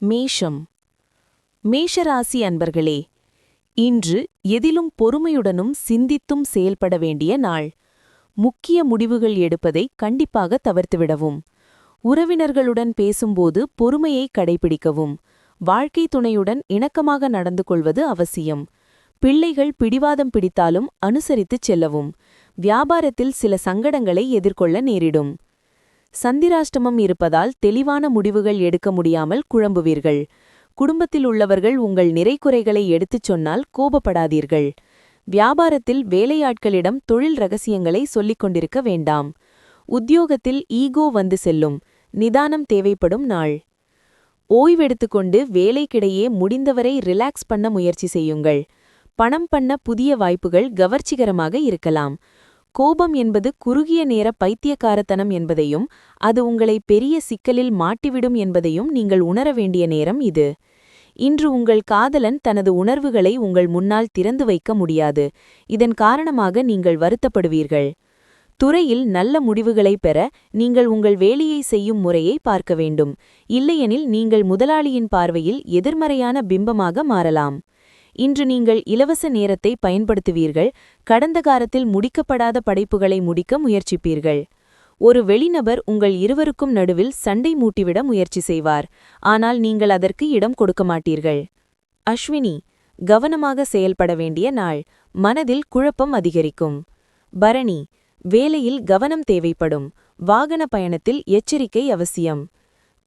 மேஷம். மேஷராசி அன்பர்களே, இன்று எதிலும் பொறுமையுடனும் சிந்தித்தும் செயல்பட வேண்டிய நாள். முக்கிய முடிவுகள் எடுப்பதை கண்டிப்பாக தவிர்த்துவிடவும். உறவினர்களுடன் பேசும்போது பொறுமையை கடைபிடிக்கவும். வாழ்க்கை துணையுடன் இணக்கமாக நடந்து கொள்வது அவசியம். பிள்ளைகள் பிடிவாதம் பிடித்தாலும் அனுசரித்துச் செல்லவும். வியாபாரத்தில் சில சங்கடங்களை எதிர்கொள்ள நேரிடும். சந்திராஷ்டமம் இருப்பதால் தெளிவான முடிவுகள் எடுக்க முடியாமல் குழம்புவீர்கள். குடும்பத்தில் உள்ளவர்கள் உங்கள் நிறைகுறைகளை எடுத்துச் சொன்னால் கோபப்படாதீர்கள். வியாபாரத்தில் வேலையாட்களிடம் தொழில் ரகசியங்களை சொல்லிக் கொண்டிருக்க வேண்டாம். உத்தியோகத்தில் ஈகோ வந்து செல்லும். நிதானம் தேவைப்படும் நாள். ஓய்வெடுத்துக்கொண்டு வேலைக்கிடையே முடிந்தவரை ரிலாக்ஸ் பண்ண முயற்சி செய்யுங்கள். பணம் பண்ண புதிய வாய்ப்புகள் கவர்ச்சிகரமாக இருக்கலாம். கோபம் என்பது குறுகிய நேர பைத்தியக்காரத்தனம் என்பதையும் அது உங்களை பெரிய சிக்கலில் மாட்டிவிடும் என்பதையும் நீங்கள் உணர வேண்டிய நேரம் இது. இன்று உங்கள் காதலன் தனது உணர்வுகளை உங்கள் முன்னால் திறந்து வைக்க முடியாது. இதன் காரணமாக நீங்கள் வருத்தப்படுவீர்கள். துறையில் நல்ல முடிவுகளை பெற நீங்கள் உங்கள் வேலையை செய்யும் முறையை பார்க்க வேண்டும். இல்லையெனில் நீங்கள் முதலாளியின் பார்வையில் எதிர்மறையான பிம்பமாக மாறலாம். இன்று நீங்கள் இலவச நேரத்தை பயன்படுத்துவீர்கள். கடந்த காலத்தில் முடிக்கப்படாத படைப்புகளை முடிக்க முயற்சிப்பீர்கள். ஒரு வெளிநபர் உங்கள் இருவருக்கும் நடுவில் சண்டை மூட்டிவிட முயற்சி செய்வார். ஆனால் நீங்கள் அதற்கு இடம் கொடுக்க மாட்டீர்கள். அஸ்வினி, கவனமாக செயல்பட வேண்டிய நாள். மனதில் குழப்பம் அதிகரிக்கும். பரணி, வேலையில் கவனம் தேவைப்படும். வாகன பயணத்தில் எச்சரிக்கை அவசியம்.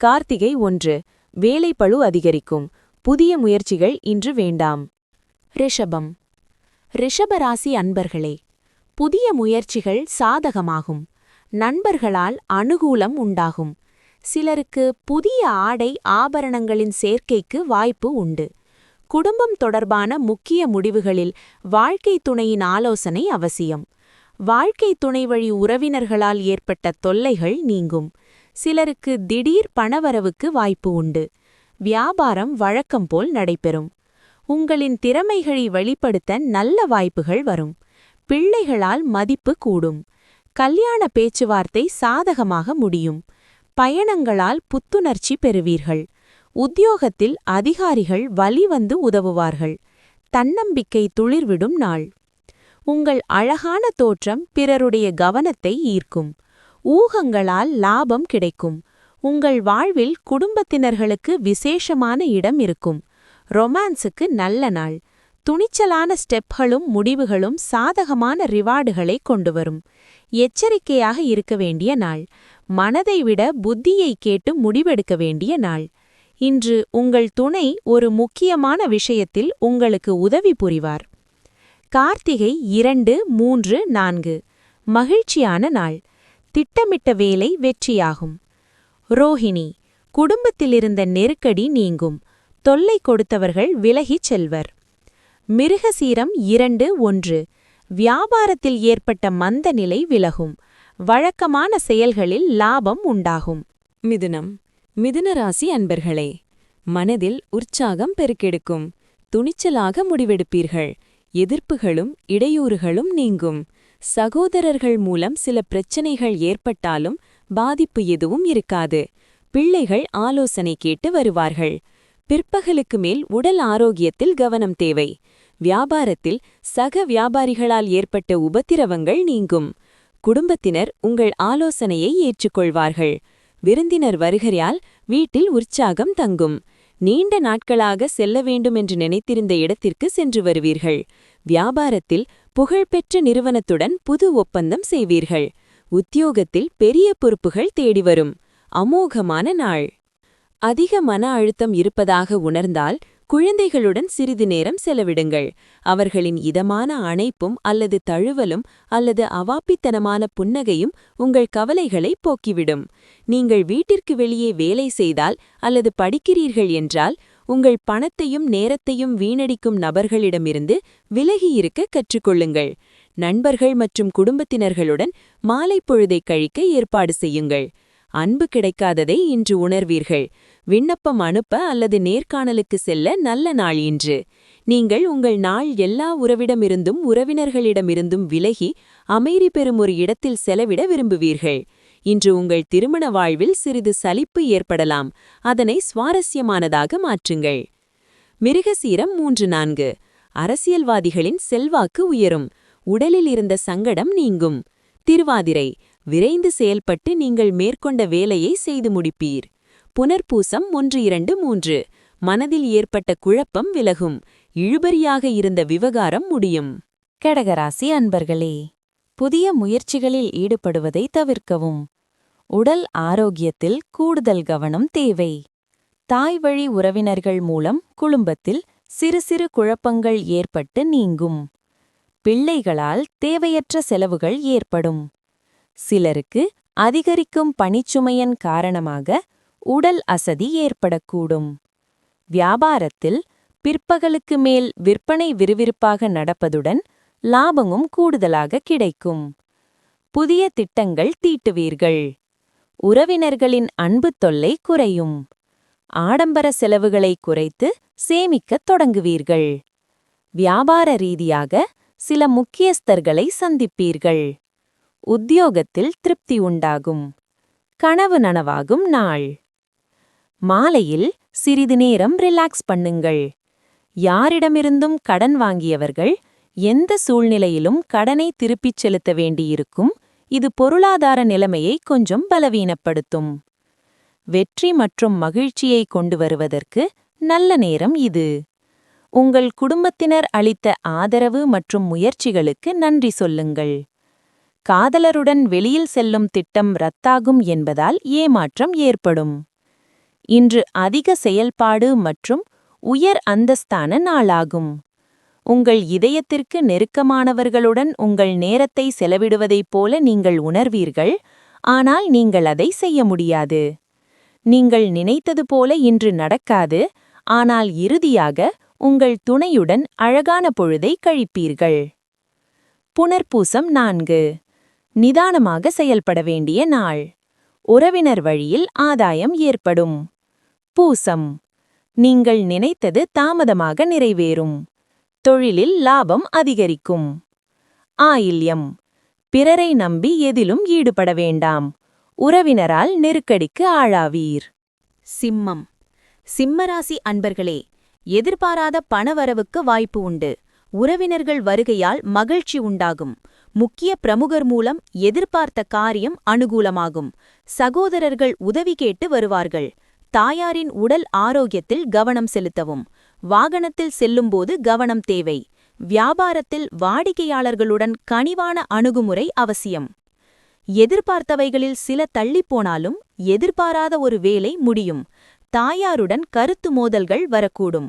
கார்த்திகை 1, வேலைப்பளு அதிகரிக்கும். புதிய முயற்சிகள் இன்று வேண்டாம். ரிஷபம். ரிஷபராசி அன்பர்களே, புதிய முயற்சிகள் சாதகமாகும். நண்பர்களால் அனுகூலம் உண்டாகும். சிலருக்கு புதிய ஆடை ஆபரணங்களின் சேர்க்கைக்கு வாய்ப்பு உண்டு. குடும்பம் தொடர்பான முக்கிய முடிவுகளில் வாழ்க்கை துணையின் ஆலோசனை அவசியம். வாழ்க்கை துணை வழி உறவினர்களால் ஏற்பட்ட தொல்லைகள் நீங்கும். சிலருக்கு திடீர் பணவரவுக்கு வாய்ப்பு உண்டு. வியாபாரம் வழக்கம் போல் நடைபெறும். உங்களின் திறமைகளை வெளிப்படுத்த நல்ல வாய்ப்புகள் வரும். பிள்ளைகளால் மதிப்பு கூடும். கல்யாண பேச்சுவார்த்தை சாதகமாக முடியும். பயணங்களால் புத்துணர்ச்சி பெறுவீர்கள். உத்தியோகத்தில் அதிகாரிகள் வழிவந்து உதவுவார்கள். தன்னம்பிக்கை துளிர்விடும் நாள். உங்கள் அழகான தோற்றம் பிறருடைய கவனத்தை ஈர்க்கும். ஊகங்களால் லாபம் கிடைக்கும். உங்கள் வாழ்வில் குடும்பத்தினர்களுக்கு விசேஷமான இடம் இருக்கும். ரொமான்ஸுக்கு நல்ல நாள். துணிச்சலான ஸ்டெப்களும் முடிவுகளும் சாதகமான ரிவார்டுகளை கொண்டுவரும். எச்சரிக்கையாக இருக்க வேண்டிய நாள். மனதை விட புத்தியை கேட்டு முடிவெடுக்க வேண்டிய நாள். இன்று உங்கள் துணை ஒரு முக்கியமான விஷயத்தில் உங்களுக்கு உதவி புரிவார். கார்த்திகை 2, 3, 4, மகிழ்ச்சியான நாள். திட்டமிட்ட வேலை வெற்றியாகும். ரோஹிணி, குடும்பத்திலிருந்த நெருக்கடி நீங்கும். தொல்லை கொடுத்தவர்கள் விலகிச் செல்வர். மிருகசீரம் 2, 1, வியாபாரத்தில் ஏற்பட்ட மந்த நிலை விலகும். வழக்கமான செயல்களில் லாபம் உண்டாகும். மிதுனம். மிதுனராசி அன்பர்களே, மனதில் உற்சாகம் பெருக்கெடுக்கும். துணிச்சலாக முடிவெடுப்பீர்கள். எதிர்ப்புகளும் இடையூறுகளும் நீங்கும். சகோதரர்கள் மூலம் சில பிரச்சனைகள் ஏற்பட்டாலும் பாதிப்பு எதுவும் இருக்காது. பிள்ளைகள் ஆலோசனை கேட்டு வருவார்கள். பிற்பகலுக்கு மேல் உடல் ஆரோக்கியத்தில் கவனம் தேவை. வியாபாரத்தில் சக வியாபாரிகளால் ஏற்பட்ட உபத்திரவங்கள் நீங்கும். குடும்பத்தினர் உங்கள் ஆலோசனையை ஏற்றுக்கொள்வார்கள். விருந்தினர் வருகையால் வீட்டில் உற்சாகம் தங்கும். நீண்ட நாட்களாக செல்ல வேண்டுமென்று நினைத்திருந்த இடத்திற்கு சென்று வருவீர்கள். வியாபாரத்தில் புகழ்பெற்ற நிறுவனத்துடன் புது ஒப்பந்தம் செய்வீர்கள். உத்தியோகத்தில் பெரிய பொறுப்புகள் தேடிவரும். அமோகமான நாள். அதிக மன அழுத்தம் இருப்பதாக உணர்ந்தால் குழந்தைகளுடன் சிறிது நேரம் செலவிடுங்கள். அவர்களின் இதமான அணைப்பும் அல்லது தழுவலும் அல்லது அவாப்பித்தனமான புன்னகையும் உங்கள் கவலைகளை போக்கிவிடும். நீங்கள் வீட்டிற்கு வெளியே வேலை செய்தால் அல்லது படிக்கிறீர்கள் என்றால் உங்கள் பணத்தையும் நேரத்தையும் வீணடிக்கும் நபர்களிடமிருந்து விலகியிருக்க கற்றுக்கொள்ளுங்கள். நண்பர்கள் மற்றும் குடும்பத்தினர்களுடன் மாலை பொழுதை கழிக்க ஏற்பாடு செய்யுங்கள். அன்பு கிடைக்காததை இன்று உணர்வீர்கள். விண்ணப்பம் அனுப்ப அல்லது நேர்காணலுக்கு செல்ல நல்ல நாள் இன்று. நீங்கள் உங்கள் நாள் எல்லா உறவிடமிருந்தும் உறவினர்களிடமிருந்தும் விலகி அமைதி பெறும் ஒரு இடத்தில் செலவிட விரும்புவீர்கள். இன்று உங்கள் திருமண வாழ்வில் சிறிது சலிப்பு ஏற்படலாம். அதனை சுவாரஸ்யமானதாக மாற்றுங்கள். மிருகசீரம் 3-4. அரசியல்வாதிகளின் செல்வாக்கு உயரும். உடலில் இருந்த சங்கடம் நீங்கும். திருவாதிரை, விரைந்து செயல்பட்டு நீங்கள் மேற்கொண்ட வேலையை செய்து முடிப்பீர். புனர்பூசம் 1-2-3. மனதில் ஏற்பட்ட குழப்பம் விலகும். இழுபறியாக இருந்த விவகாரம் முடியும். கடகராசி அன்பர்களே, புதிய முயற்சிகளில் ஈடுபடுவதை தவிர்க்கவும். உடல் ஆரோக்கியத்தில் கூடுதல் கவனம் தேவை. தாய்வழி உறவினர்கள் மூலம் குடும்பத்தில் சிறு சிறு குழப்பங்கள் ஏற்பட்டு நீங்கும். பிள்ளைகளால் தேவையற்ற செலவுகள் ஏற்படும். சிலருக்கு அதிகரிக்கும் பணிச்சுமையின் காரணமாக உடல் அசதி ஏற்படக்கூடும். வியாபாரத்தில் பிற்பகலுக்கு மேல் விற்பனை விறுவிறுப்பாக நடப்பதுடன் லாபமும் கூடுதலாக கிடைக்கும். புதிய திட்டங்கள் தீட்டுவீர்கள். உறவினர்களின் அன்பு தொல்லை குறையும். ஆடம்பர செலவுகளை குறைத்து சேமிக்கத் தொடங்குவீர்கள். வியாபார ரீதியாக சில முக்கியஸ்தர்களை சந்திப்பீர்கள். உத்தியோகத்தில் திருப்தி உண்டாகும். கனவு நனவாகும் நாள். மாலையில் சிறிது நேரம் ரிலாக்ஸ் பண்ணுங்கள். யாரிடமிருந்தும் கடன் வாங்கியவர்கள் எந்த சூழ்நிலையிலும் கடனை திருப்பிச் செலுத்த வேண்டியிருக்கும். இது பொருளாதார நிலைமையை கொஞ்சம் பலவீனப்படுத்தும். வெற்றி மற்றும் மகிழ்ச்சியை கொண்டு வருவதற்கு நல்ல நேரம் இது. உங்கள் குடும்பத்தினர் அளித்த ஆதரவு மற்றும் முயற்சிகளுக்கு நன்றி சொல்லுங்கள். காதலருடன் வெளியில் செல்லும் திட்டம் ரத்தாகும் என்பதால் ஏமாற்றம் ஏற்படும். இன்று அதிக செயல்பாடு மற்றும் உயர் அந்தஸ்தான நாளாகும். உங்கள் இதயத்திற்கு நெருக்கமானவர்களுடன் உங்கள் நேரத்தை செலவிடுவதைப் போல நீங்கள் உணர்வீர்கள், ஆனால் நீங்கள் அதை செய்ய முடியாது. நீங்கள் நினைத்தது போல இன்று நடக்காது, ஆனால் இறுதியாக உங்கள் துணையுடன் அழகான பொழுதை கழிப்பீர்கள். புனர்பூசம் 4. நிதானமாக செயல்பட வேண்டிய நாள். உறவினர் வழியில் ஆதாயம் ஏற்படும். பூசம், நீங்கள் நினைத்தது தாமதமாக நிறைவேறும். தொழிலில் லாபம் அதிகரிக்கும். ஆயில்யம், பிறரை நம்பி எதிலும் ஈடுபட வேண்டாம். உறவினரால் நெருக்கடிக்கு ஆளாவீர். சிம்மம், சிம்மராசி அன்பர்களே, எதிர்பாராத பணவரவுக்கு வாய்ப்பு உண்டு. உறவினர்கள் வருகையால் மகிழ்ச்சி உண்டாகும். முக்கிய பிரமுகர் மூலம் எதிர்பார்த்த காரியம் அனுகூலமாகும். சகோதரர்கள் உதவி கேட்டு வருவார்கள். தாயாரின் உடல் ஆரோக்கியத்தில் கவனம் செலுத்தவும். வாகனத்தில் செல்லும்போது கவனம் தேவை. வியாபாரத்தில் வாடிக்கையாளர்களுடன் கனிவான அணுகுமுறை அவசியம். எதிர்பார்த்தவைகளில் சில தள்ளிப்போனாலும் எதிர்பாராத ஒரு வேலை முடியும். தாயாருடன் கருத்து மோதல்கள் வரக்கூடும்.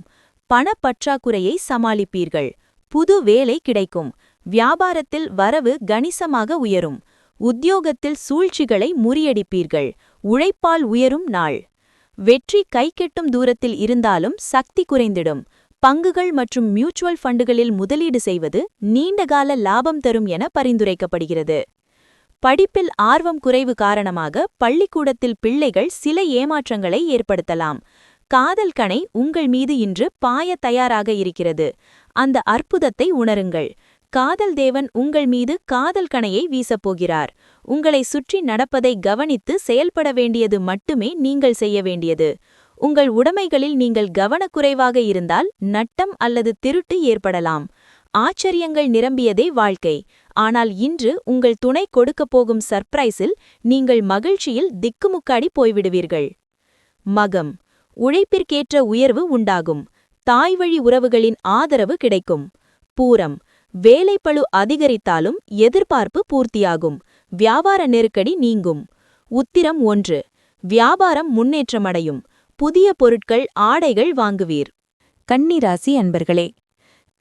பணப்பற்றாக்குறையை சமாளிப்பீர்கள். புது வேலை கிடைக்கும். வியாபாரத்தில் வரவு கணிசமாக உயரும். உத்தியோகத்தில் சூழ்ச்சிகளை முறியடிப்பீர்கள். உழைப்பால் உயரும் நாள். வெற்றி கைக்கெட்டும் தூரத்தில் இருந்தாலும் சக்தி குறைந்திடும். பங்குகள் மற்றும் மியூச்சுவல் ஃபண்டுகளில் முதலீடு செய்வது நீண்டகால லாபம் தரும் என பரிந்துரைக்கப்படுகிறது. படிப்பில் ஆர்வம் குறைவு காரணமாக பள்ளிக்கூடத்தில் பிள்ளைகள் சில ஏமாற்றங்களை ஏற்படுத்தலாம். காதல் கணை உங்கள் மீது இன்று பாய தயாராக இருக்கிறது. அந்த அற்புதத்தை உணருங்கள். காதல் தேவன் உங்கள் மீது காதல் கணையை வீசப்போகிறார். உங்களை சுற்றி நடப்பதை கவனித்து செயல்பட வேண்டியது மட்டுமே நீங்கள் செய்ய வேண்டியது. உங்கள் உடைமைகளில் நீங்கள் கவனக்குறைவாக இருந்தால் நட்டம் அல்லது திருட்டு ஏற்படலாம். ஆச்சரியங்கள் நிரம்பியதே வாழ்க்கை. ஆனால் இன்று உங்கள் துணை கொடுக்கப் போகும் சர்ப்ரைஸில் நீங்கள் மகிழ்ச்சியில் திக்குமுக்காடி போய்விடுவீர்கள். மகம், உழைப்பிற்கேற்ற உயர்வு உண்டாகும். தாய்வழி உறவுகளின் ஆதரவு கிடைக்கும். பூரம், வேலைப்பளு அதிகரித்தாலும் எதிர்பார்ப்பு பூர்த்தியாகும். வியாபார நெருக்கடி நீங்கும். உத்திரம் 1. வியாபாரம் முன்னேற்றமடையும். புதிய பொருட்கள் ஆடைகள் வாங்குவீர். கன்னிராசி அன்பர்களே,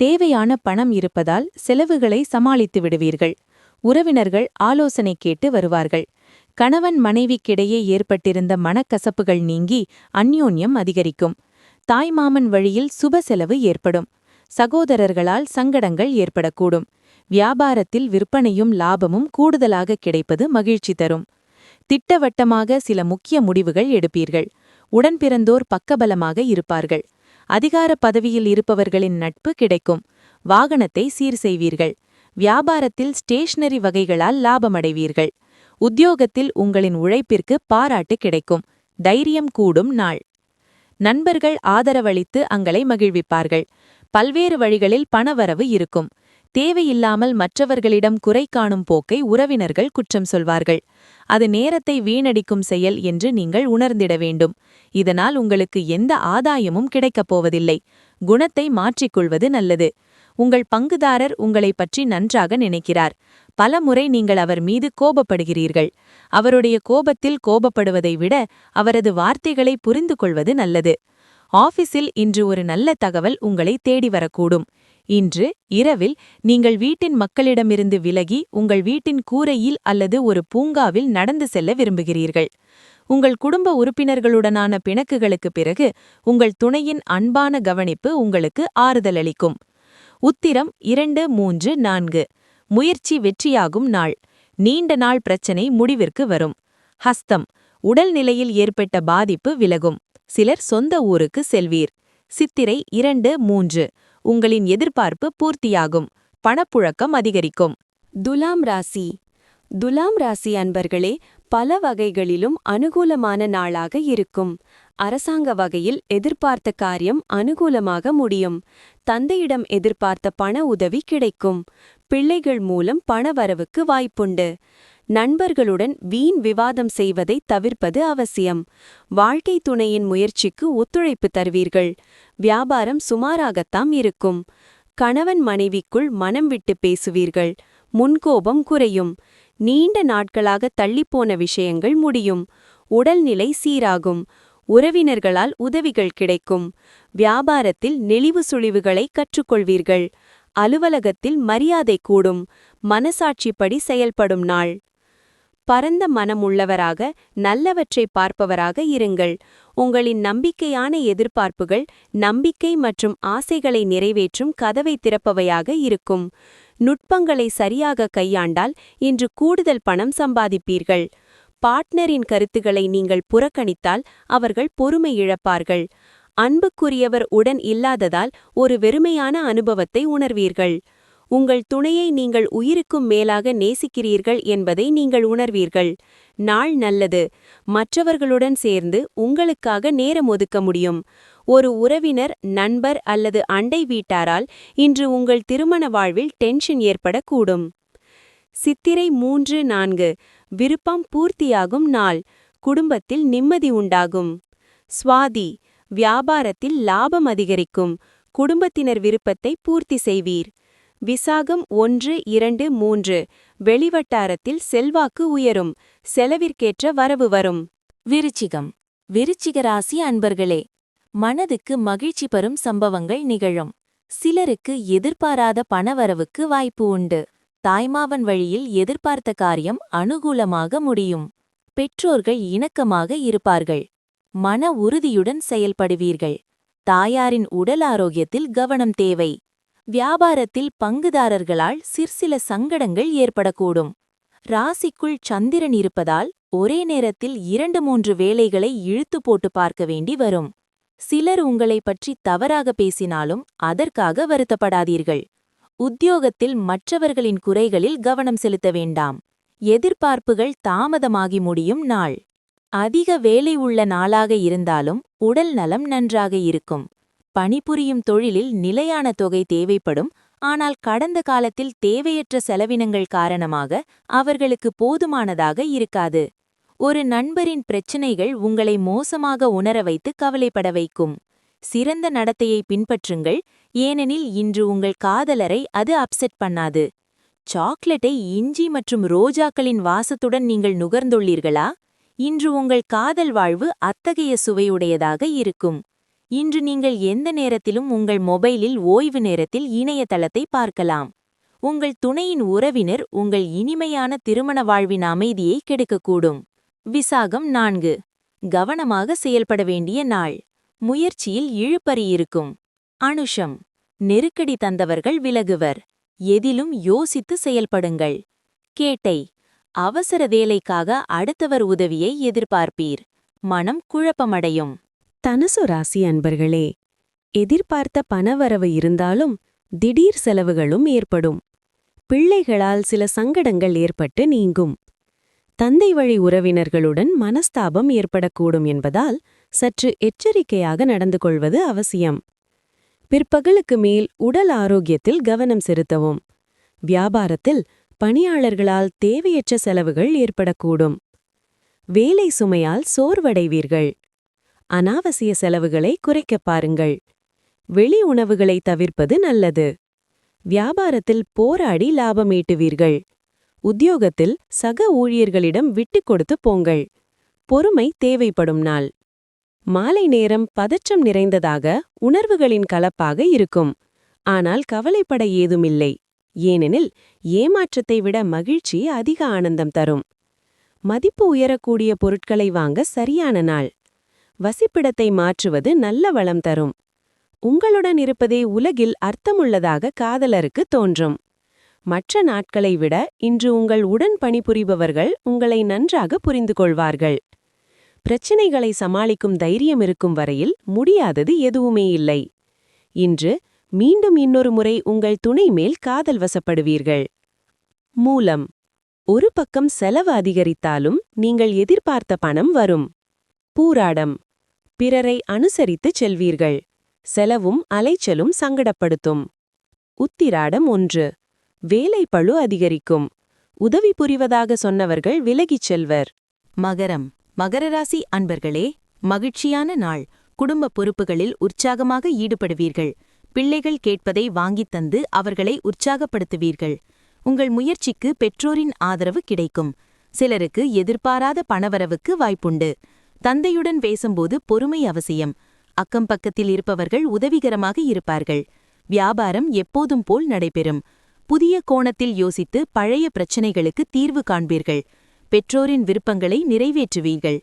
தேவையான பணம் இருப்பதால் செலவுகளை சமாளித்து விடுவீர்கள். உறவினர்கள் ஆலோசனை கேட்டு வருவார்கள். கணவன் மனைவிக்கிடையே ஏற்பட்டிருந்த மனக்கசப்புகள் நீங்கி அந்யோன்யம் அதிகரிக்கும். தாய்மாமன் வழியில் சுப செலவு ஏற்படும். சகோதரர்களால் சங்கடங்கள் ஏற்படக்கூடும். வியாபாரத்தில் விற்பனையும் லாபமும் கூடுதலாக கிடைப்பது மகிழ்ச்சி தரும். திட்டவட்டமாக சில முக்கிய முடிவுகள் எடுப்பீர்கள். உடன்பிறந்தோர் பக்கபலமாக இருப்பார்கள். அதிகார பதவியில் இருப்பவர்களின் நட்பு கிடைக்கும். வாகனத்தை சீர் செய்வீர்கள். வியாபாரத்தில் ஸ்டேஷனரி வகைகளால் லாபமடைவீர்கள். உத்தியோகத்தில் உங்களின் உழைப்பிற்கு பாராட்டு கிடைக்கும். தைரியம் கூடும் நாள். நண்பர்கள் ஆதரவளித்து அங்களை மகிழ்விப்பார்கள். பல்வேறு வழிகளில் பணவரவு இருக்கும். தேவையில்லாமல் மற்றவர்களிடம் குறை காணும் போக்கை உறவினர்கள் குற்றம் சொல்வார்கள். அது நேரத்தை வீணடிக்கும் செயல் என்று நீங்கள் உணர்ந்திட வேண்டும். இதனால் உங்களுக்கு எந்த ஆதாயமும் கிடைக்கப் போவதில்லை. குணத்தை மாற்றிக்கொள்வது நல்லது. உங்கள் பங்குதாரர் உங்களைப் பற்றி நன்றாக நினைக்கிறார். பலமுறை நீங்கள் அவர் மீது கோபப்படுகிறீர்கள். அவருடைய கோபத்தில் கோபப்படுவதை விட அவரது வார்த்தைகளை புரிந்து கொள்வது நல்லது. ஆபீஸில் இன்று ஒரு நல்ல தகவல் உங்களை தேடி வரக்கூடும். இன்று இரவில் நீங்கள் வீட்டின் மக்களிடமிருந்து விலகி உங்கள் வீட்டின் கூரையில் அல்லது ஒரு பூங்காவில் நடந்து செல்ல விரும்புகிறீர்கள். உங்கள் குடும்ப உறுப்பினர்களுடனான பிணக்குகளுக்குப் பிறகு உங்கள் துணையின் அன்பான கவனிப்பு உங்களுக்கு ஆறுதலளிக்கும். உத்திரம் 2, 3, 4. முயற்சி வெற்றியாகும் நாள். நீண்ட நாள் பிரச்சனை முடிவிற்கு வரும். ஹஸ்தம், உடல்நிலையில் ஏற்பட்ட பாதிப்பு விலகும். சிலர் சொந்த ஊருக்கு செல்வீர். சித்திரை 2, 3. உங்களின் எதிர்பார்ப்பு பூர்த்தியாகும். பணப்புழக்கம் அதிகரிக்கும். துலாம் ராசி. துலாம் ராசி அன்பர்களே, பல வகைகளிலும் அனுகூலமான நாளாக இருக்கும். அரசாங்க வகையில் எதிர்பார்த்த காரியம் அனுகூலமாக முடியும். தந்தையிடம் எதிர்பார்த்த பண உதவி கிடைக்கும். பிள்ளைகள் மூலம் பணவரவுக்கு வாய்ப்புண்டு. நண்பர்களுடன் வீண் விவாதம் செய்வதை தவிர்ப்பது அவசியம். வாழ்க்கை துணையின் முயற்சிக்கு ஒத்துழைப்பு தருவீர்கள். வியாபாரம் சுமாராகத்தாம் இருக்கும். கணவன் மனைவிக்குள் மனம் விட்டு பேசுவீர்கள். முன்கோபம் குறையும். நீண்ட நாட்களாக தள்ளிப்போன விஷயங்கள் முடியும். உடல்நிலை சீராகும். உறவினர்களால் உதவிகள் கிடைக்கும். வியாபாரத்தில் நெளிவு சுழிவுகளை கற்றுக்கொள்வீர்கள். அலுவலகத்தில் மரியாதை கூடும். மனசாட்சிப்படி செயல்படும் நாள். பரந்த மனமுள்ளவராக நல்லவற்றை பார்ப்பவராக இருங்கள். உங்களின் நம்பிக்கையான எதிர்பார்ப்புகள் நம்பிக்கை மற்றும் ஆசைகளை நிறைவேற்றும் கதவை திறப்பவையாக இருக்கும். நுட்பங்களை சரியாக கையாண்டால் இன்று கூடுதல் பணம் சம்பாதிப்பீர்கள். பார்ட்னரின் கருத்துக்களை நீங்கள் புறக்கணித்தால் அவர்கள் பொறுமை இழப்பார்கள். அன்புக்குரியவர் உடன் இல்லாததால் ஒரு வெறுமையான அனுபவத்தை உணர்வீர்கள். உங்கள் துணையை நீங்கள் உயிருக்கும் மேலாக நேசிக்கிறீர்கள் என்பதை நீங்கள் உணர்வீர்கள். நாள் நல்லது. மற்றவர்களுடன் சேர்ந்து உங்களுக்காக நேரம் ஒதுக்க முடியும். ஒரு உறவினர், நண்பர் அல்லது அண்டை வீட்டாரால் இன்று உங்கள் திருமண வாழ்வில் டென்ஷன் ஏற்படக்கூடும். சித்திரை 3, 4. விருப்பம் பூர்த்தியாகும் நாள். குடும்பத்தில் நிம்மதி உண்டாகும். சுவாதி, வியாபாரத்தில் லாபம் அதிகரிக்கும். குடும்பத்தினர் விருப்பத்தை பூர்த்தி செய்வீர். விசாகம் 1, 2, 3. வெளிவட்டாரத்தில் செல்வாக்கு உயரும். செலவிற்கேற்ற வரவு வரும். விருச்சிகம். விருச்சிக ராசி அன்பர்களே, மனதுக்கு மகிழ்ச்சி பெறும் சம்பவங்கள் நிகழும். சிலருக்கு எதிர்பாராத பணவரவுக்கு வாய்ப்பு உண்டு. தாய்மாவன் வழியில் எதிர்பார்த்த காரியம் அனுகூலமாக முடியும். பெற்றோர்கள் இணக்கமாக இருப்பார்கள். மன உறுதியுடன் செயல்படுவீர்கள். தாயாரின் உடல் ஆரோக்கியத்தில் கவனம் தேவை. வியாபாரத்தில் பங்குதாரர்களால் சிற்சில சங்கடங்கள் ஏற்படக்கூடும். ராசிக்குள் சந்திரன் இருப்பதால் ஒரே நேரத்தில் 2-3 வேலைகளை இழுத்து போட்டு பார்க்க வேண்டி வரும். சிலர் உங்களை பற்றி தவறாக பேசினாலும் அதற்காக வருத்தப்படாதீர்கள். உத்தியோகத்தில் மற்றவர்களின் குறைகளில் கவனம் செலுத்த வேண்டாம். எதிர்பார்ப்புகள் தாமதமாகி முடியும் நாள். அதிக வேலை உள்ள நாளாக இருந்தாலும் உடல் நலம் நன்றாக இருக்கும். பணிபுரியும் தொழிலில் நிலையான தொகை தேவைப்படும். ஆனால் கடந்த காலத்தில் தேவையற்ற செலவினங்கள் காரணமாக அவர்களுக்கு போதுமானதாக இருக்காது. ஒரு நண்பரின் பிரச்சினைகள் உங்களை மோசமாக உணர வைத்து கவலைப்பட வைக்கும். சிறந்த நடத்தையை பின்பற்றுங்கள், ஏனெனில் இன்று உங்கள் காதலரை அது அப்செட் பண்ணாது. சாக்லேட்டை இஞ்சி மற்றும் ரோஜாக்களின் வாசத்துடன் நீங்கள் நுகர்ந்துள்ளீர்களா? இன்று உங்கள் காதல் வாழ்வு அத்தகைய சுவையுடையதாக இருக்கும். இன்று நீங்கள் எந்த நேரத்திலும் உங்கள் மொபைலில் ஓய்வு நேரத்தில் இணையதளத்தை பார்க்கலாம். உங்கள் துணையின் உறவினர் உங்கள் இனிமையான திருமண வாழ்வின் அமைதியை கெடுக்கக்கூடும். விசாகம் 4. கவனமாக செயல்பட வேண்டிய நாள். முயற்சியில் இழுபறி இருக்கும். அனுஷம், நெருக்கடி தந்தவர்கள் விலகுவர். எதிலும் யோசித்து செயல்படுங்கள். கேட்டை, அவசர வேலைக்காக அடுத்தவர் உதவியை எதிர்பார்ப்பீர். மனம் குழப்பமடையும். தனுசு ராசி அன்பர்களே, எதிர்பார்த்த பணவரவு இருந்தாலும் திடீர் செலவுகளும் ஏற்படும். பிள்ளைகளால் சில சங்கடங்கள் ஏற்பட்டு நீங்கும். தந்தை வழி உறவினர்களுடன் மனஸ்தாபம் ஏற்படக்கூடும் என்பதால் சற்று எச்சரிக்கையாக நடந்து கொள்வது அவசியம். பிற்பகலுக்கு மேல் உடல் ஆரோக்கியத்தில் கவனம் செலுத்தவும். வியாபாரத்தில் பணியாளர்களால் தேவையற்ற செலவுகள் ஏற்படக்கூடும். வேலை சுமையால் சோர்வடைவீர்கள். அனாவசிய செலவுகளை குறைக்கப் பாருங்கள். வெளி உணவுகளை தவிர்ப்பது நல்லது. வியாபாரத்தில் போராடி லாபம் ஈட்டுவீர்கள். உத்தியோகத்தில் சக ஊழியர்களிடம் விட்டுக் கொடுத்து போங்கள். பொறுமை தேவைப்படும் நாள். மாலை நேரம் பதற்றம் நிறைந்ததாக உணர்வுகளின் கலப்பாக இருக்கும். ஆனால் கவலைப்பட ஏதுமில்லை. ஏனெனில் ஏமாற்றத்தை விட மகிழ்ச்சி அதிக ஆனந்தம் தரும். மதிப்பு உயரக்கூடிய பொருட்களை வாங்க சரியான நாள். வசிப்பிடத்தை மாற்றுவது நல்ல வளம் தரும். உங்களுடன் இருப்பதே உலகில் அர்த்தமுள்ளதாக காதலருக்கு தோன்றும். மற்ற நாட்களை விட இன்று உங்கள் உடன் பணிபுரிபவர்கள் உங்களை நன்றாக புரிந்து கொள்வார்கள். பிரச்சினைகளை சமாளிக்கும் தைரியம் இருக்கும் வரையில் முடியாதது எதுவுமே இல்லை. இன்று மீண்டும் இன்னொரு முறை உங்கள் துணை மேல் காதல் வசப்படுவீர்கள். மூலம். ஒரு பக்கம் செலவு அதிகரித்தாலும் நீங்கள் எதிர்பார்த்த பணம் வரும். பூராடம். பிறரை அனுசரித்துச் செல்வீர்கள். செலவும் அலைச்சலும் சங்கடப்படுத்தும். உத்திராடம் 1. வேலைப்பளு அதிகரிக்கும். உதவி புரிவதாக சொன்னவர்கள் விலகிச் செல்வர். மகரம். மகர ராசி அன்பர்களே, மகிழ்ச்சியான நாள். குடும்ப பொறுப்புகளில் உற்சாகமாக ஈடுபடுவீர்கள். பிள்ளைகள் கேட்பதை வாங்கித் தந்து அவர்களை உற்சாகப்படுத்துவீர்கள். உங்கள் முயற்சிக்கு பெற்றோரின் ஆதரவு கிடைக்கும். சிலருக்கு எதிர்பாராத பணவரவுக்கு வாய்ப்புண்டு. தந்தையுடன் பேசும்போது பொறுமை அவசியம். அக்கம் பக்கத்தில் இருப்பவர்கள் உதவிகரமாக இருப்பார்கள். வியாபாரம் எப்போதும் போல் நடைபெறும். புதிய கோணத்தில் யோசித்து பழைய பிரச்சினைகளுக்கு தீர்வு காண்பீர்கள். பெற்றோரின் விருப்பங்களை நிறைவேற்றுவீர்கள்.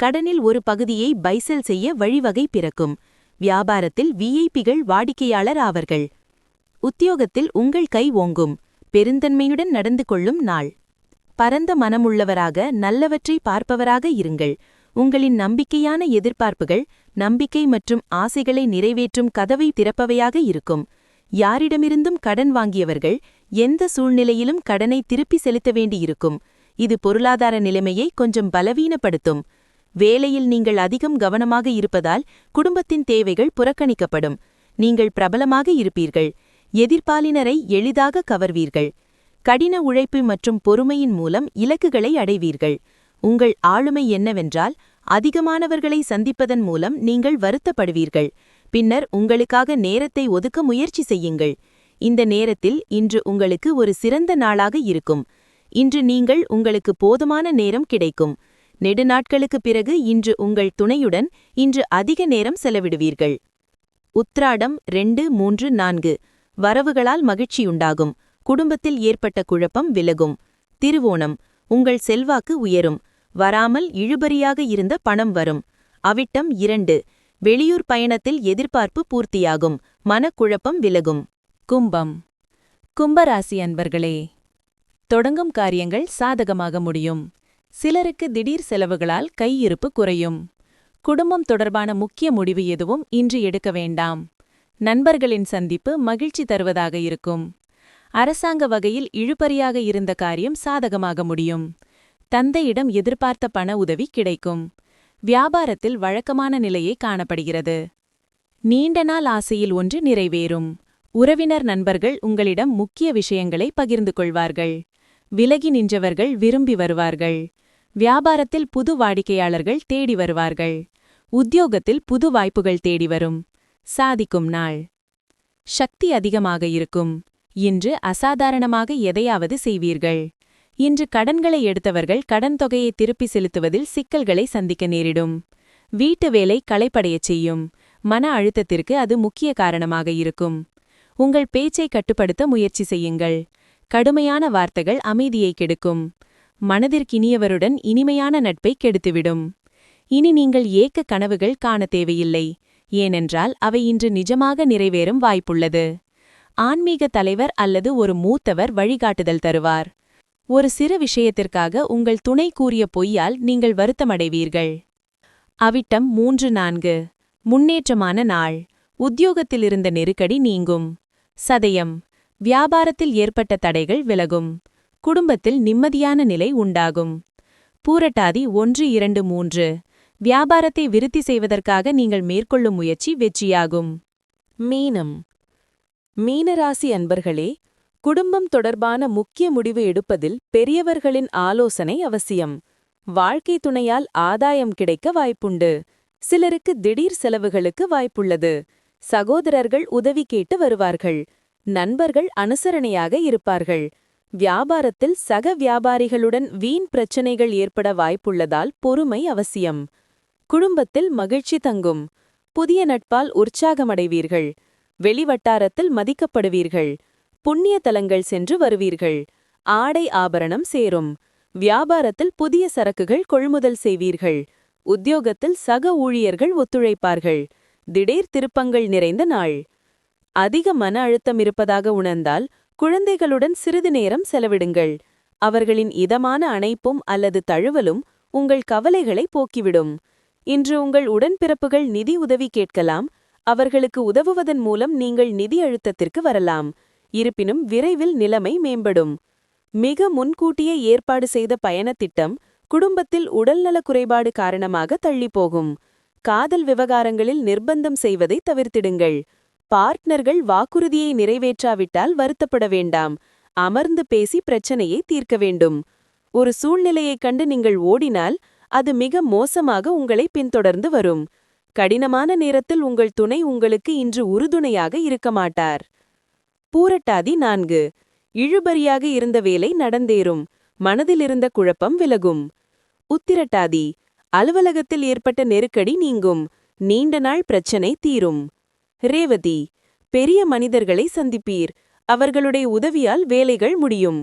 கடனில் ஒரு பகுதியை பைசல் செய்ய வழிவகை பிறக்கும். வியாபாரத்தில் விஐபிகள் வாடிக்கையாளர் ஆவர்கள். உத்தியோகத்தில் உங்கள் கை ஓங்கும். பெருந்தன்மையுடன் நடந்து கொள்ளும் நாள். பரந்த மனமுள்ளவராக நல்லவற்றை பார்ப்பவராக இருங்கள். உங்களின் நம்பிக்கையான எதிர்பார்ப்புகள் நம்பிக்கை மற்றும் ஆசைகளை நிறைவேற்றும் கதவை திறப்பவையாக இருக்கும். யாரிடமிருந்தும் கடன் வாங்கியவர்கள் எந்த சூழ்நிலையிலும் கடனை திருப்பி செலுத்த வேண்டியிருக்கும். இது பொருளாதார நிலைமையை கொஞ்சம் பலவீனப்படுத்தும். வேலையில் நீங்கள் அதிகம் கவனமாக இருப்பதால் குடும்பத்தின் தேவைகள் புறக்கணிக்கப்படும். நீங்கள் பிரபலமாக இருப்பீர்கள். எதிர்ப்பாலினரை எளிதாக கவர்வீர்கள். கடின உழைப்பு மற்றும் பொறுமையின் மூலம் இலக்குகளை அடைவீர்கள். உங்கள் ஆளுமை என்னவென்றால் அதிகமானவர்களை சந்திப்பதன் மூலம் நீங்கள் வருத்தப்படுவீர்கள். பின்னர் உங்களுக்காக நேரத்தை ஒதுக்க முயற்சி செய்யுங்கள். இந்த நேரத்தில் இன்று உங்களுக்கு ஒரு சிறந்த நாளாக இருக்கும். இன்று நீங்கள் உங்களுக்கு போதுமான நேரம் கிடைக்கும். நெடுநாட்களுக்குப் பிறகு இன்று உங்கள் துணையுடன் இன்று அதிக நேரம் செலவிடுவீர்கள். உத்ராடம் 2, 3, 4. வரவுகளால் மகிழ்ச்சியுண்டாகும். குடும்பத்தில் ஏற்பட்ட குழப்பம் விலகும். திருவோணம். உங்கள் செல்வாக்கு உயரும். வராமல் இழுபறியாக இருந்த பணம் வரும். அவிட்டம் 2. வெளியூர் பயணத்தில் எதிர்பார்ப்பு பூர்த்தியாகும். மனக்குழப்பம் விலகும். கும்பம். கும்பராசி அன்பர்களே, தொடங்கும் காரியங்கள் சாதகமாக முடியும். சிலருக்கு திடீர் செலவுகளால் கையிருப்பு குறையும். குடும்பம் தொடர்பான முக்கிய முடிவு எதுவும் இன்று எடுக்க வேண்டாம். நண்பர்களின் சந்திப்பு மகிழ்ச்சி தருவதாக இருக்கும். அரசாங்க வகையில் இழுபறியாக இருந்த காரியம் சாதகமாக முடியும். தந்தையிடம் எதிர்பார்த்த பண உதவி கிடைக்கும். வியாபாரத்தில் வழக்கமான நிலையே காணப்படுகிறது. நீண்ட நாள் ஆசையில் ஒன்று நிறைவேறும். உறவினர் நண்பர்கள் உங்களிடம் முக்கிய விஷயங்களை பகிர்ந்து கொள்வார்கள். விலகி நின்றவர்கள் விரும்பி வருவார்கள். வியாபாரத்தில் புது வாடிக்கையாளர்கள் தேடி வருவார்கள். உத்தியோகத்தில் புது வாய்ப்புகள் தேடி வரும். சாதிக்கும் நாள். சக்தி அதிகமாக இருக்கும். இன்று அசாதாரணமாக எதையாவது செய்வீர்கள். இன்று கடன்களை எடுத்தவர்கள் கடன் தொகையை திருப்பி செலுத்துவதில் சிக்கல்களை சந்திக்க நேரிடும். வீட்டு வேலை களைப்படையச் செய்யும். மன அழுத்தத்திற்கு அது முக்கிய காரணமாக இருக்கும். உங்கள் பேச்சை கட்டுப்படுத்த முயற்சி செய்யுங்கள். கடுமையான வார்த்தைகள் அமைதியை கெடுக்கும். மனதிற்கினியவருடன் இனிமையான நட்பை கெடுத்துவிடும். இனி நீங்கள் ஏக்க கனவுகள் காண தேவையில்லை. ஏனென்றால் அவை இன்று நிஜமாக நிறைவேறும் வாய்ப்புள்ளது. ஆன்மீக தலைவர் அல்லது ஒரு மூத்தவர் வழிகாட்டுதல் தருவார். ஒரு சிறு விஷயத்திற்காக உங்கள் துணை கூறிய பொய்யால் நீங்கள் வருத்தமடைவீர்கள். அவிட்டம் 3, 4. முன்னேற்றமான நாள். உத்தியோகத்திலிருந்த நெருக்கடி நீங்கும். சதயம். வியாபாரத்தில் ஏற்பட்ட தடைகள் விலகும். குடும்பத்தில் நிம்மதியான நிலை உண்டாகும். பூரட்டாதி 1, 2, 3 வியாபாரத்தை விருத்தி செய்வதற்காக நீங்கள் மேற்கொள்ளும் முயற்சி வெற்றியாகும். மீனம். மீனராசி அன்பர்களே, குடும்பம் தொடர்பான முக்கிய முடிவு எடுப்பதில் பெரியவர்களின் ஆலோசனை அவசியம். வாழ்க்கை துணையால் ஆதாயம் கிடைக்க வாய்ப்புண்டு. சிலருக்கு திடீர் செலவுகளுக்கு வாய்ப்புள்ளது. சகோதரர்கள் உதவி கேட்டு வருவார்கள். நண்பர்கள் அனுசரணையாக இருப்பார்கள். வியாபாரத்தில் சக வியாபாரிகளுடன் வீண் பிரச்சனைகள் ஏற்பட வாய்ப்புள்ளதால் பொறுமை அவசியம். குடும்பத்தில் மகிழ்ச்சி தங்கும். புதிய நட்பால் உற்சாகமடைவீர்கள். வெளிவட்டாரத்தில் மதிக்கப்படுவீர்கள். புண்ணிய தலங்கள் சென்று வருவீர்கள். ஆடை ஆபரணம் சேரும். வியாபாரத்தில் புதிய சரக்குகள் கொள்முதல் செய்வீர்கள். உத்தியோகத்தில் சக ஊழியர்கள் ஒத்துழைப்பார்கள். திடீர் திருப்பங்கள் நிறைந்த நாள். அதிக மன அழுத்தம் இருப்பதாக உணர்ந்தால் குழந்தைகளுடன் சிறிது நேரம் செலவிடுங்கள். அவர்களின் இதமான அணைப்பும் அல்லது தழுவலும் உங்கள் கவலைகளை போக்கிவிடும். இன்று உங்கள் உடன்பிறப்புகள் நிதி உதவி கேட்கலாம். அவர்களுக்கு உதவுவதன் மூலம் நீங்கள் நிதி அழுத்தத்திற்கு வரலாம். இருப்பினும் விரைவில் நிலைமை மேம்படும். மிக முன்கூட்டியே ஏற்பாடு செய்த பயணத்திட்டம் குடும்பத்தில் உடல்நலக் குறைபாடு காரணமாக தள்ளிப்போகும். காதல் விவகாரங்களில் நிர்பந்தம் செய்வதை தவிர்த்திடுங்கள். பார்ட்னர்கள் வாக்குறுதியை நிறைவேற்றாவிட்டால் வருத்தப்பட வேண்டாம். அமர்ந்து பேசி பிரச்சனையை தீர்க்க வேண்டும். ஒரு சூழ்நிலையைக் கண்டு நீங்கள் ஓடினால் அது மிக மோசமாக உங்களை பின்தொடர்ந்து வரும். கடினமான நேரத்தில் உங்கள் துணை உங்களுக்கு இன்று உறுதுணையாக இருக்க மாட்டார். பூரட்டாதி 4 இழுபறியாக இருந்த வேலை நடந்தேறும். மனதிலிருந்த குழப்பம் விலகும். உத்திரட்டாதி அலுவலகத்தில் ஏற்பட்ட நெருக்கடி நீங்கும். நீண்ட நாள் பிரச்சனை தீரும். ரேவதி பெரிய மனிதர்களை சந்திப்பீர். அவர்களுடைய உதவியால் வேலைகள் முடியும்.